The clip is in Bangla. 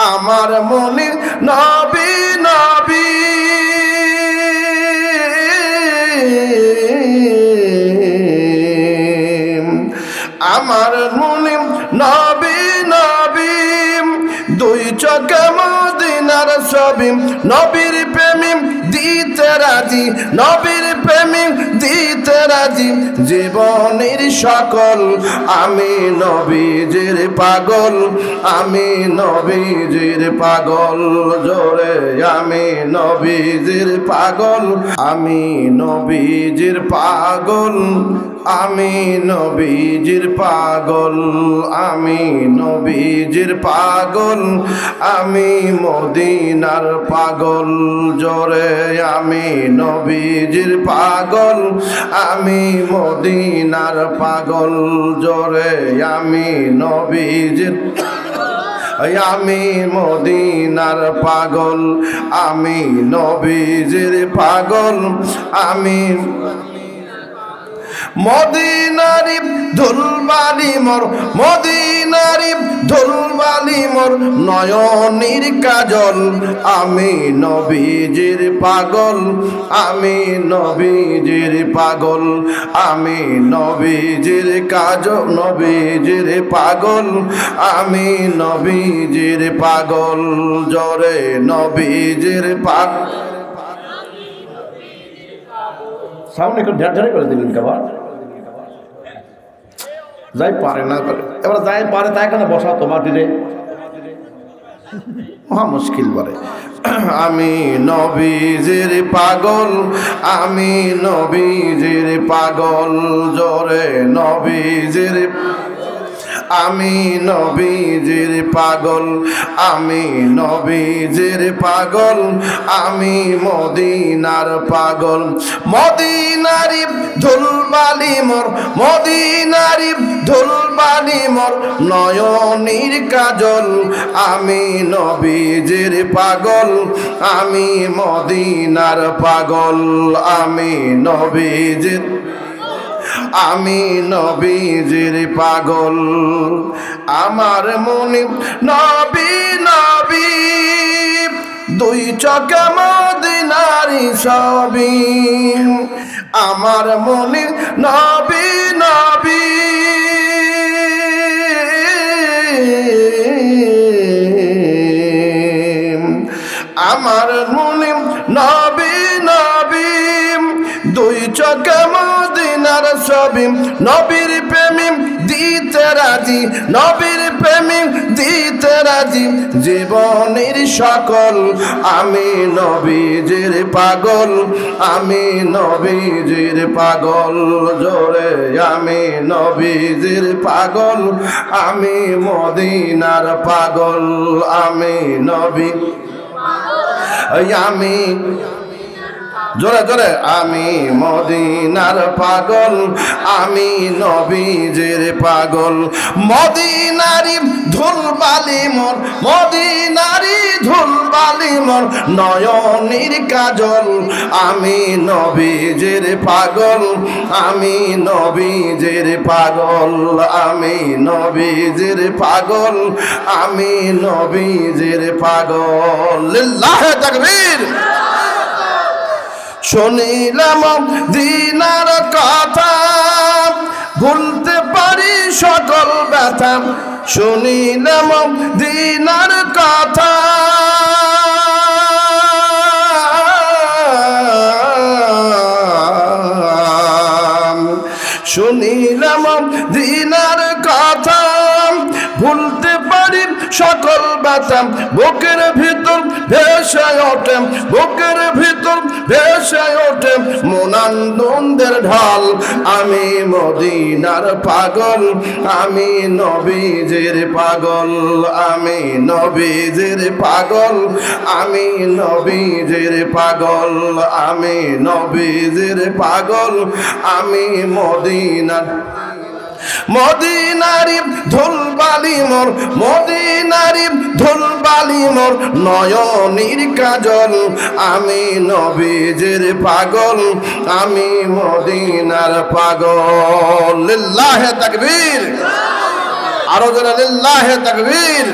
আমার মনে নবী নবী আমার মনে নবী নবী দুই চোখে মদিনার ছবি নবীর প্রেমী দিতে রাজি নবীর প্রেমী দিতে রাজি জীবনের সকল আমি নবীজির পাগল আমি নবীজির পাগল জোরে আমি নবীজির পাগল আমি নবীজির পাগল আমি নবীজির পাগল আমি নবীজির পাগল আমি মদিনার পাগল জোরে আমি নবীজির পাগল আমি মদিনার পাগল জোরে আমি নবীজির আমি মদিনার পাগল আমি নবীজির পাগল আমি মদিনারি ধুলবালি মোর মদিনারি ধুলবালি মোর নয়নের কাজল আমি নবীজির পাগল আমি নবীজির পাগল আমি নবীজির কাজল নবীজির পাগল আমি নবীজির পাগল জোরে নবীজির পাগল সামনে একটু ঢের করে দিলেন খাবার যাই পারে না করে এবার যাই পারে তাই কেন বসা তোমার দিলে মহা মুশকিল বলে আমি নবীজির পাগল আমি নবীজির পাগল জোরে নবীজির আমি নবীজির পাগল আমি নবীজির পাগল আমি মদিনার পাগল মদিনারি ধুলবালি মোর মদিনারি ধুলবালি মোর নয়নের কাজল আমি নবীজির পাগল আমি মদিনার পাগল আমি নবীজির আমি নবীজির পাগল আমার মনে নবী নবী দুই চোখে মদিনারি ছবি আমার মনে নবী নবী আমার মনে নবী নবী দুই চোখে মদিনার ছবি নবীর প্রেমী দিতে রাজি নবীর প্রেমী দিতে রাজি জীবনের সকল আমি নবীজির পাগল আমি নবীজির পাগল জোরে আমি নবীজির পাগল আমি মদিনার পাগল আমি নবী আমি জোরে জোরে আমি মদিনার পাগল আমি নবীজির পাগল মদিনারি ধুলবালি মোর মদিনারি ধুলবালি মোর নয়নের কাজল আমি নবীজির পাগল আমি নবীজির পাগল আমি নবীজির পাগল আমি নবীজির পাগল লিল্লাহে তাকবীর শুনিলাম দিনার কথা ভুলতে পারি সকল ব্যথা শুনিলাম দিনার কথা শুনিলাম দিনার কথা ভুলতে পারি সকল ব্যথা বুকের ভিতর ভেসে ওঠে বুকের ভিতর ভেসে ওঠে মনানন্দের ঢাল আমি মদিনার পাগল আমি নবীজির পাগল আমি নবীজির পাগল আমি নবীজির পাগল আমি নবীজির পাগল আমি মদিনার মদিনারি ধুলবালি মোর মদিনারি ধুলবালি মোর নয়নের কাজল আমি নবীজির পাগল আমি মদিনার পাগল লিল্লাহে তাকবীর আরো জোরে লিল্লাহে তাকবীর।